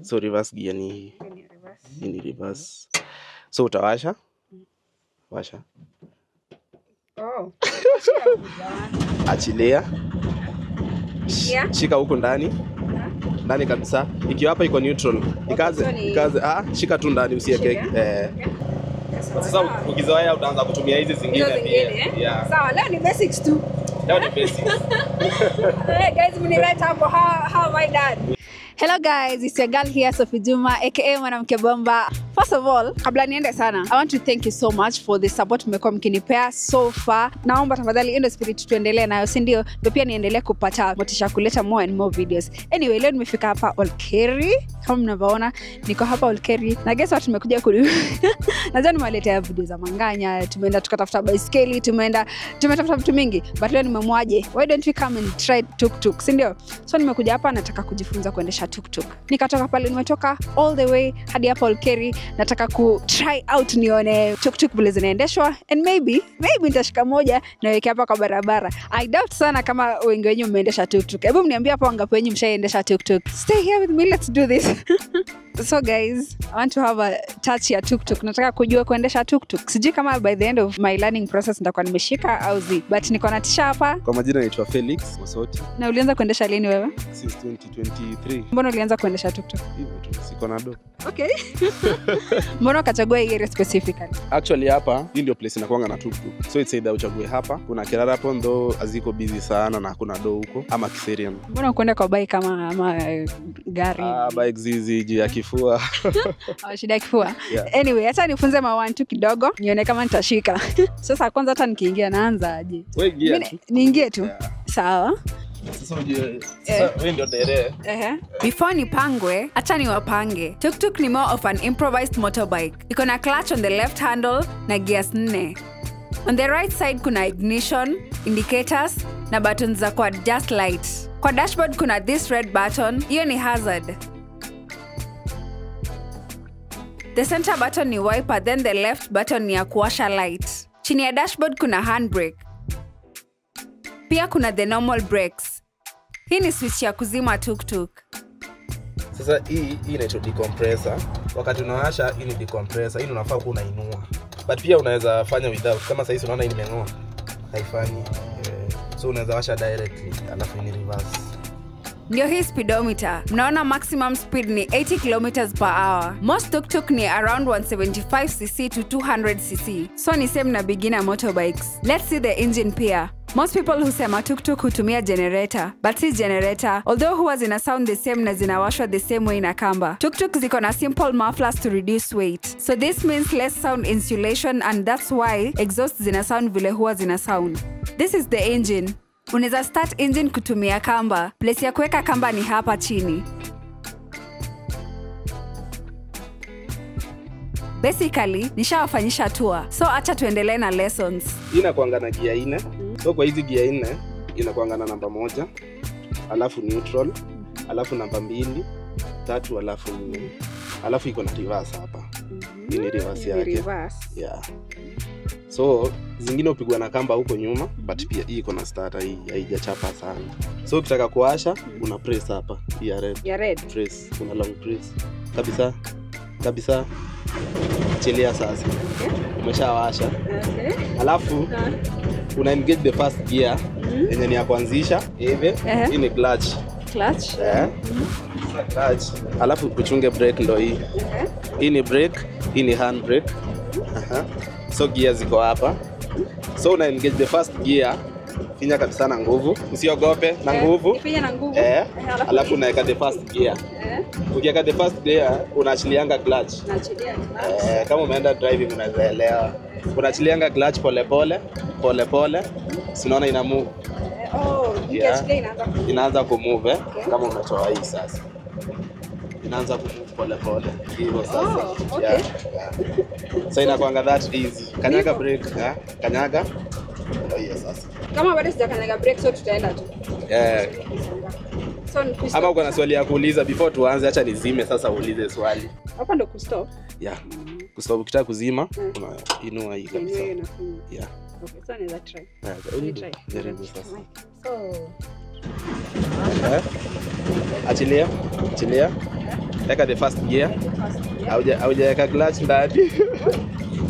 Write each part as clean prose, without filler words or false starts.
So reverse gear ni reverse. So utawasha. Washa. Oh. Achilia. Shika huko ndani. Ndani kabisa. Ikiwa hapa iko neutral. Ikaze shika tu ndani usiweke. Sasa ukizoea utaanza kutumia hizi zingine pia. Yeah. Sawa, leo ni basics tu. Leo ni basics. Hey guys, mnileta hapo how my dad. Hello guys, it's your girl here, Sophie Juma, aka Mwanamke Bomba. First of all, kabla niende sana, I want to thank you so much for the support mmekuwa mkinipea so far. Naomba tafadhali endo spirit tuendelee nayo, si ndio? Ndio pia niendelee kupata motisha kuleta more and more videos. Anyway, leo nimefika hapa Olkeri. Kama mnavyoona, niko hapa Olkeri. Na guess what tumekuja kudu. Najua nimewaletea video za manganya, tumeenda tukatafuta baiskeli, tumetafuta vitu mingi. But leo nimemwaje, why don't we come and try tuk-tuk, si ndio? So nimekuja hapa nataka kujifunza kuendesha tuk-tuk. Nikatoka pale, nimetoka all the way hadi hapa Olkeri. Nataka ku try out nione tuk-tuk vile zinaendeshwa, and maybe nitashika moja na weke hapa kwa barabara. I doubt sana kama wengi wenyu mmeendesha tuk-tuk. Hebu mniambie hapo wangapi wenyu mshaendesha tuk-tuk. Stay here with me, let's do this. So guys, I want to have a touch ya tuk-tuk. Nataka kujua kuendesha tuk-tuk. Sijui kama by the end of my learning process nitakuwa nimeshika au zi. But niko na tisha hapa. Kwa majina naitwa Felix Mosoti. Na ulianza kuendesha lini wewe? Since 2023. Mbona ulianza kuendesha tuk-tuk? Hivyo tu, siko na do. Okay. Mbona ukachagua hii area specifically? Actually hapa, hii ndio place inakuanga na tuk-tuk. So it's either uchague hapa, kuna Kirara Pondo, aziko busy sana na hakuna do huko, ama Kiserian. Mbona ukwenda kwa bike ama gari? Bike zizi juu ya kifua. Shida ya kifua. Yeah. Anyway, acha nifunze mawantu kidogo, nione kama nitashika. Sasa kwanza hata nikiingia naanza aje? Wewe ingia tu. Niingie tu. Yeah. Sawa. Sasa wewe ndio dere. Before nipangwe, acha niwapange. Tuk-tuk ni more of an improvised motorbike. Iko na clutch on the left handle na gears 4. On the right side kuna ignition, indicators na buttons za ku adjust light. Kwa dashboard kuna this red button, hiyo ni hazard. The center button ni wiper, then the left button ni ya kuwasha light. Chini ya dashboard kuna handbrake. Pia kuna the normal brakes. Hii ni switch ya kuzima tuk-tuk. Sasa hii inaitwa decompressor. Wakati unawasha hii ni decompressor, hii unafaa kuwa unainua. But pia unaweza fanya without. Kama sasa hivi unaona hii imeng'oa. Haifanyi. So unaweza washa directly alafu ni reverse. Ndio hii speedometer. Mnaona maximum speed ni 80 km/h. Most tuk-tuk ni around 175cc to 200cc. So ni same na beginner motorbikes. Let's see the engine pia. Most people husema tuk-tuk hutumia generator, but si generator, although huwa zina sound the same na zinawashwa the same way na kamba. Tuk-tuk ziko na simple mufflers to reduce weight. So this means less sound insulation, and that's why exhaust zina sound vile huwa zina sound. This is the engine. Unaweza start engine kutumia kamba. Place ya kuweka kamba ni hapa chini. Basically, nishawafanyisha tour. So acha tuendelee na lessons. Hii inakuanga na gear 4. So kwa hizi gear 4 inakuanga na namba 1, alafu neutral, alafu namba 2, 3, alafu 4. Alafu iko na reverse hapa. Hii ni reverse yake. Yeah. So zingine upigwa na kamba huko nyuma, but pia hii iko na starter, hii haijachapa sana. So ukitaka kuwasha una press hapa, hii ya red. Ya red. Press, una long press. Kabisa. Achilia sasa. Umeshawasha. Okay. Alafu una engage the first gear yenye ni ya kuanzisha hivi. Hii ni clutch. Clutch. Clutch. Alafu kuchunge brake ndo hii. Hii ni brake, hii ni hand brake. So gear ziko hapa. So una engage the first gear, finya kabisa na nguvu, usiogope na nguvu. Finya na nguvu. Alafu unaweka the first gear. Ukiweka the first gear unaachilianga clutch. Naachilia. Kama umeenda driving unaelewa. Unaachilianga clutch pole pole. Unaona ina move. Inaanza ku move kama umetoa hii sasa. Inaanza ku move pole. Hivyo sasa. Okay. So inakuanga that easy. Kanyaga brake, kanyaga. Yes sasa. Kama bado sijakanyaga brake so tutaenda tu. So ama uko na swali ya kuuliza before tuanze, acha nizime sasa uulize swali. Hapa ndo kustop. Yeah. Kustop ukitaka kuzima unainua hii kabisa. Yeah. Okay, so naweza try. Try. Jaribu sasa. So achilia. Weka the first gear. Haujaweka clutch ndani.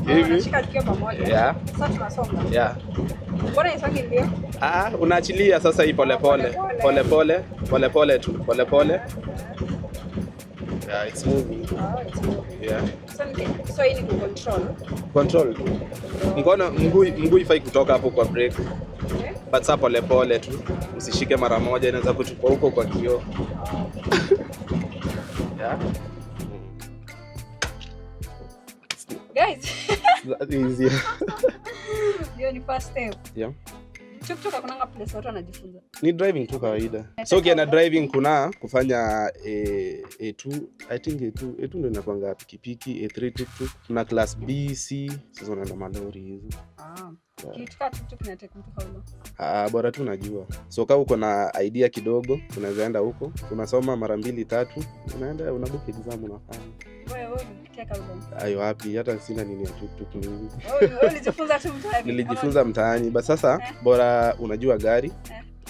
Hivi. Shika tukio pamoja. Yeah. Sasa tunasonga. Yeah. Mbona isonge ndio? Unaachilia sasa hii pole pole tu, pole pole. Yeah, it's moving. It's moving. Yeah. So hii ni control. Control. Mkono mguu ifai kutoka hapo kwa brake. Okay. But sasa pole pole tu. Usishike mara moja, inaweza kutupa huko kwa kioo. Yeah. Guys. That easy. Hiyo ni first step. Yeah. Tuktuk hakuna place watu wanajifunza. Ni driving tu kawaida. So ukienda driving kuna kufanya A2, I think A2 ndio inakuanga pikipiki, A3 tuktuk, kuna class B, C, sasa unaenda malori hizo. Kitu tuktuk na take mtu hauna. Bora tu najua. So kama uko na idea kidogo, unaweza enda huko, unasoma mara 2-3, unaenda unabook exam unafanya. Wewe unataka ulo. Ayo wapi, hata sina nini ya tuktuk nini. Ulijifunza tu mtaani. Nilijifunza mtaani, basi sasa bora unajua gari.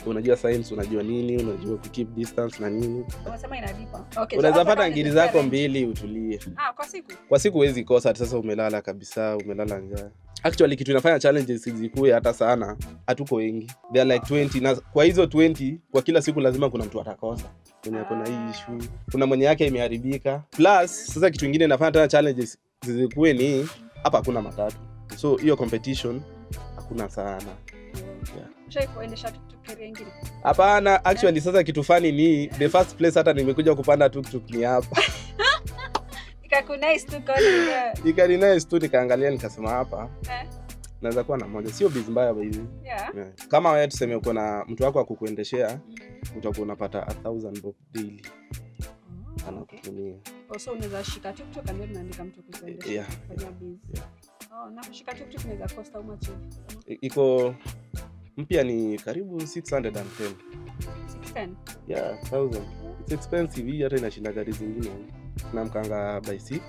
Unajua science, unajua nini, unajua ku keep distance na nini. Unasema inalipa. Okay. Unaweza pata ngiri zako 2 utulie. Kwa siku. Kwa siku huwezi kosa, sasa umelala kabisa, umelala njaa. Actually kitu inafanya challenges zikue hata sana, hatuko wengi. They are like 20 na kwa hizo 20 kwa kila siku lazima kuna mtu atakosa. Mwenye kuna hii issue, kuna mwenye yake imeharibika. Plus sasa kitu kingine inafanya tena challenges zikue ni hapa hakuna matatu. So hiyo competition hakuna sana. Yeah. Ushaikuendesha tuktuk nyingine? Hapana, actually sasa kitu funny ni the first place hata nimekuja kupanda tuktuk ni hapa. Ikakunaice tu kwa nini? Ikaninaice tu nikaangalia nikasema hapa. Naweza kuwa na moja. Sio biz mbaya hivi. Yeah. Kama wewe tuseme uko na mtu wako akukuendeshea, utakuwa unapata 1000 bob daily. Anakutumia. Also unaweza shika tuktuk na unaandika mtu kukuendesha. Yeah. Fanya biz. Na kushika tuktuk inaweza cost how much? Iko mpya ni karibu 610. 610? Yeah, 1000. It's expensive, hii hata inashinda gari zingine. Na mkanga by 6.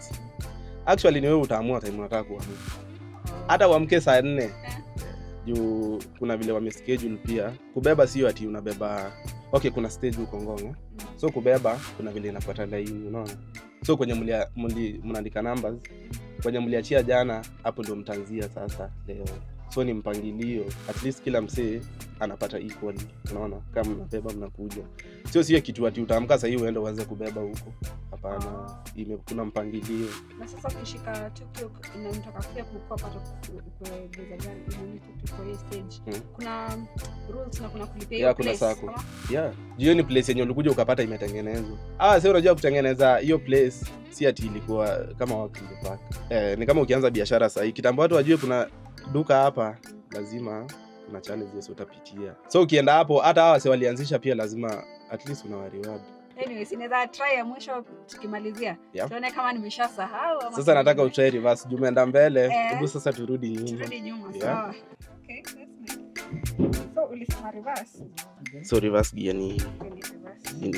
Actually ni wewe utaamua time unataka kuamka. Hata uamke saa 4. Juu kuna vile wameschedule pia. Kubeba sio ati unabeba. Okay, kuna stage huko Ngong. So kubeba kuna vile inafuata line, unaona? So kwenye mnaandika numbers, kwenye mliachia jana, hapo ndio mtanzia sasa leo. So ni mpangilio, at least kila msee anapata equally, unaona? Kama mnabeba mnakuja. Sio kitu ati utaamka sasa hivi uende uanze kubeba huko. Hapana, kuna mpangilio. Na sasa ukishika tuktuk inataka kuja kupata kuegeza gari ili tuktuk kwa stage. Kuna rules na kuna kulipia hiyo place. Kuna sako. Yeah. Jioni place yenye ulikuja ukapata imetengenezwa. Sasa unajua kutengeneza hiyo place si ati ilikuwa kama walking the park. Ni kama ukianza biashara sasa, kitambo watu wajue kuna duka hapa, lazima kuna challenges utapitia. So ukienda hapo hata hawa wase walianzisha pia lazima at least una reward. Anyways, inaweza try ya mwisho tukimalizia. Tuone kama nimeshasahau ama. Sasa nataka utry reverse. Jumeenda mbele, hebu sasa turudi nyuma. Turudi nyuma, sawa. Okay, let's make. So ulisema reverse. So reverse gear ni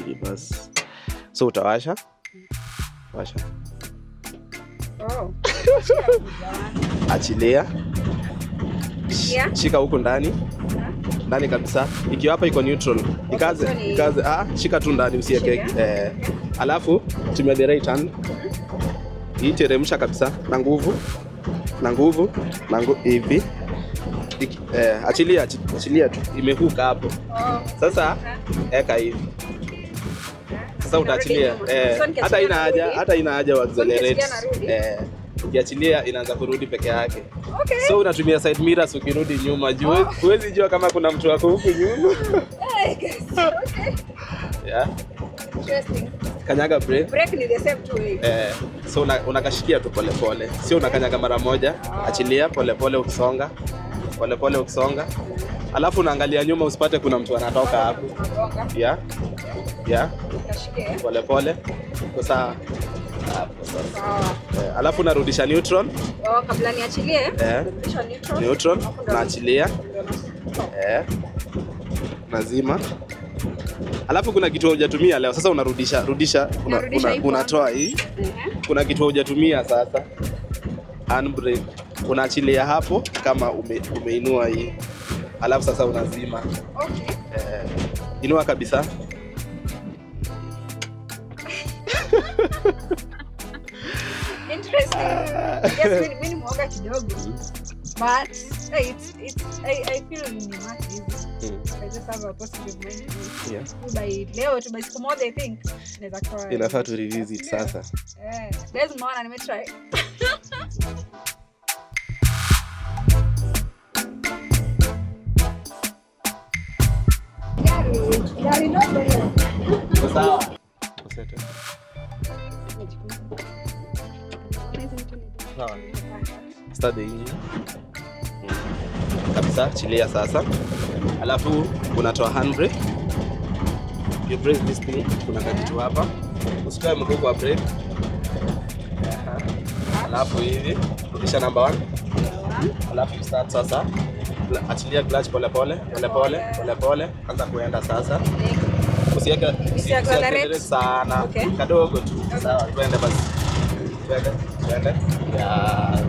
reverse. So utawasha. Washa. Achilia. Shika huko ndani. Ndani kabisa. Ikiwa hapa iko neutral. Ikaze. Shika tu ndani usiweke. Alafu tumia the right hand. Hii teremsha kabisa na nguvu. Hivi. Achilia tu. Imehuka hapo. Sasa eka hivi. Sasa utaachilia. Hata ina haja wa accelerate. Ukiachilia inaanza kurudi peke yake. Okay. So unatumia side mirrors ukirudi nyuma. Huwezi jua kama kuna mtu wako huku nyuma. Okay. Yeah. Interesting. Kanyaga brake. Brake ni the same two way. So unakashikia tu pole pole. Sio unakanyaga mara moja. Achilia pole pole ukisonga. Pole pole ukisonga. Alafu unaangalia nyuma usipate kuna mtu anatoka hapo. Yeah. Pole pole. Kwa sawa. Alafu narudisha neutral. Kabla niachilie, narudisha neutral. Naachilia. Nazima. Alafu kuna kitu hujatumia leo. Sasa unatoa hii. Kuna kitu hujatumia sasa. Handbrake. Unaachilia hapo kama umeinua hii. Alafu sasa unazima. Okay. Inua kabisa. Yes, mimi ni mwoga kidogo. But I feel ni much easy. I just have a positive mind. Yeah. By leo to by siku moja I think naweza kwa. Inafaa tu revisit sasa. There's more nime try. Gari ndogo leo. Sawa. Sawa. Start the engine. Kabisa, chilia sasa. Alafu unatoa handbrake. You brake this thing, kuna kitu hapa. Usitoe mguu kwa brake. Alafu hivi, rudisha number 1. Alafu start sasa. Achilia clutch pole pole. Anza kuenda sasa. Usiweke accelerate sana. Kadogo tu. Sawa, twende basi. Twende. Ya.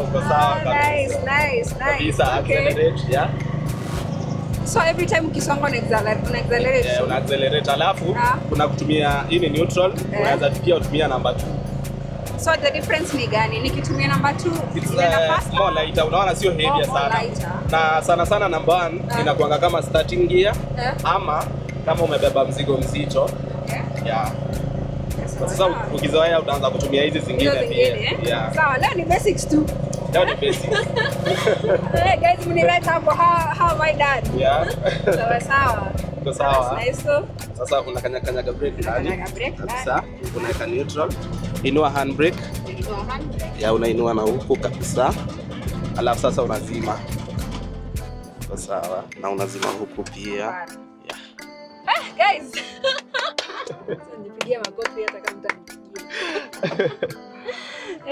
Uko sawa kabisa. Nice. Kabisa, accelerate, yeah. So every time ukisonga una accelerate. Yeah, una accelerate alafu kuna kutumia hii ni neutral, unaweza pia kutumia number 2. So the difference ni gani? Nikitumia number 2 inaenda faster. More lighter, unaona sio heavy sana. Na sana number 1 inakuanga kama starting gear ama kama umebeba mzigo mzito. Yeah. Sasa ukizoea utaanza kutumia hizi zingine pia. Yeah. Sawa, leo ni basics tu. Leo ni basics. Hey guys, mni right hapo how my dad. Yeah. Sawa. Iko sawa. Nice. Sasa unakanyaga brake ndani. Sasa unaweka neutral. Inua handbrake. Ya unainua na huko kabisa. Alafu sasa unazima. Iko sawa. Na unazima huko pia. Yeah. Guys. Nipigie makofi hata kama mtanipigia.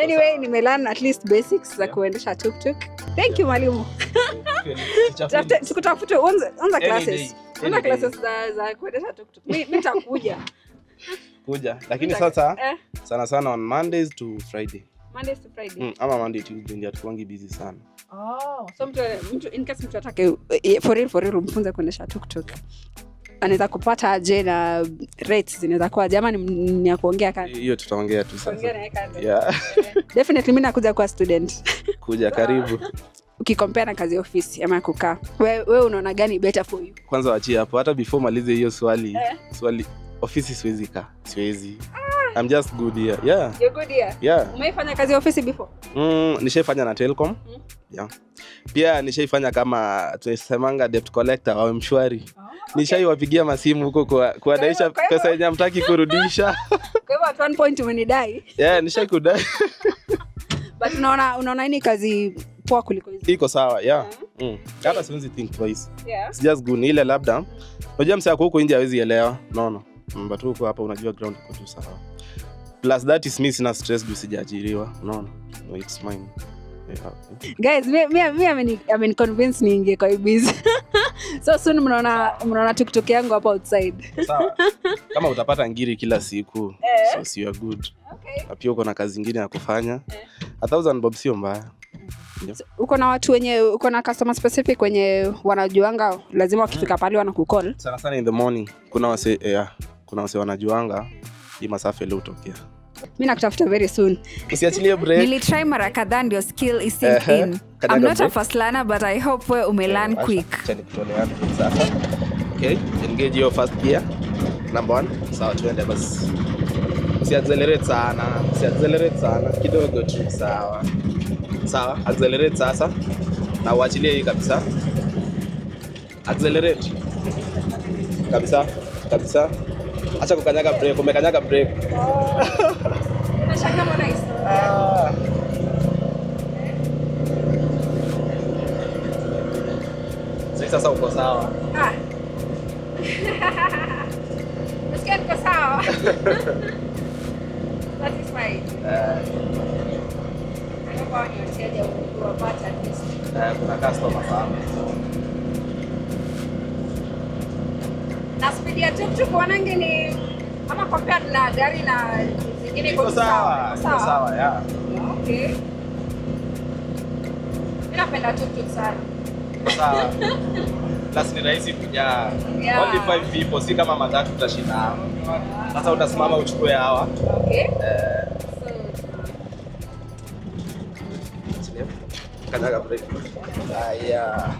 Anyway, nimelearn at least basics za kuendesha tuk-tuk. Thank you mwalimu. Tukutafuta anza classes. Anza classes za kuendesha tuk-tuk. Mimi nitakuja. Lakini sasa sana on Mondays to Friday. Mondays to Friday. Ama Monday to Tuesday ndio tuangi busy sana. So mtu in case mtu atake for real mfunze kuendesha tuk-tuk. Anaweza kupata aje na rates zinaweza kuwa jamani ni ya kuongea kazi. Hiyo tutaongea tu sasa. Kuongea na kazi. Yeah. Definitely mimi nakuja kuwa student. Kuja karibu. Ukicompare na kazi ofisi ama kukaa. Wewe unaona gani better for you? Kwanza waachie hapo hata before malize hiyo swali ofisi siwezi kaa. Siwezi. I'm just good here. Yeah. You're good here? Yeah. Umeifanya kazi ofisi before? Nishaifanya na Telcom. Yeah. Pia nishaifanya kama tunasemanga debt collector au mshwari. Nishaiwapigia masimu huko kuadaisha pesa yenye hamtaki kurudisha. Kwa hivyo at one point umenidai. Yeah, nishaikudai. But unaona ni kazi poa kuliko hizo. Iko sawa, yeah. Hata siwezi think twice. Yeah. It's just good ile labda. Unajua msako huko nje hawezi elewa. No. But huko hapa unajua ground iko tu sawa. Plus that is me sina stress juu sijaajiriwa. No, it's mine. Yeah. Guys, mimi ameniconvince niingie kwa busy. So soon mnaona tuk-tuk yangu hapa outside. Sawa. Kama utapata ngiri kila siku, so you are good. Okay. Na pia uko na kazi nyingine ya kufanya. 1000 bob sio mbaya. So, uko na watu wenye uko na customer specific wenye wanajuanga lazima wakifika pale wanakucall. Sana in the morning. Kuna wase wanajuanga hii masafa leo utokea. Mimi nakutafuta very soon. Usiachilie break. Nilitry mara kadhaa ndio skill is sink in. I'm not a fast learner but I hope we umelearn quick. Acha nikutoleane sasa. Okay, engage your first gear. Number 1. Sawa, twende basi. Usiaccelerate sana. Kidogo tu, sawa. Accelerate sasa. Na uachilie hii kabisa. Accelerate. Kabisa. Acha kukanyaga brake, umekanyaga brake. Nashanga mbona hizo? Sasa uko sawa. Nasikia niko sawa. That is fine. Kama ni wateja wapata at least. Kuna customer sana. Na speed ya tuk-tuk wanange ni ama compared na gari na zingine Iko sawa, yeah. Okay. Mimi napenda tuk-tuk sana. Sawa. plus ni rahisi kujaa. Yeah. Only 5 people, si kama matatu tutashinda. Sasa utasimama uchukue hawa. Okay. Kanyaga break. Aya.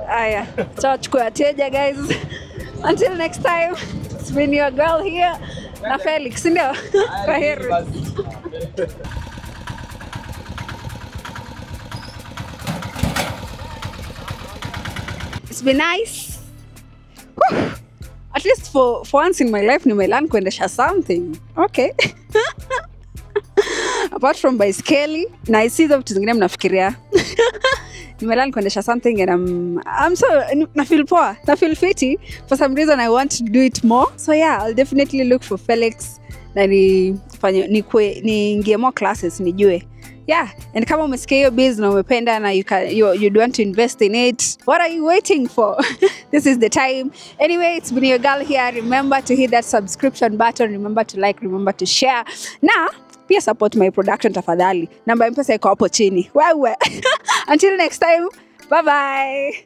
Aya. Ciao chukua wateja guys. Until next time. It's been your girl here. Na Felix, ndio? Kwa heri. It's been nice. Whew. At least for once in my life, nimelearn kuendesha something. Okay. Apart from baiskeli, na isi hizo vitu zingine mnafikiria. Nimelearn kuendesha something and I'm so na feel poa, na feel fiti. For some reason I want to do it more. So yeah, I'll definitely look for Felix na niingie more classes nijue. Yeah, and kama umesikia hiyo biz na umependa na you'd want to invest in it, what are you waiting for? This is the time. Anyway, it's been your girl here. Remember to hit that subscription button. Remember to like, remember to share. Na pia support my production tafadhali. Namba M-Pesa iko hapo chini. Wewe. Until next time. Bye bye.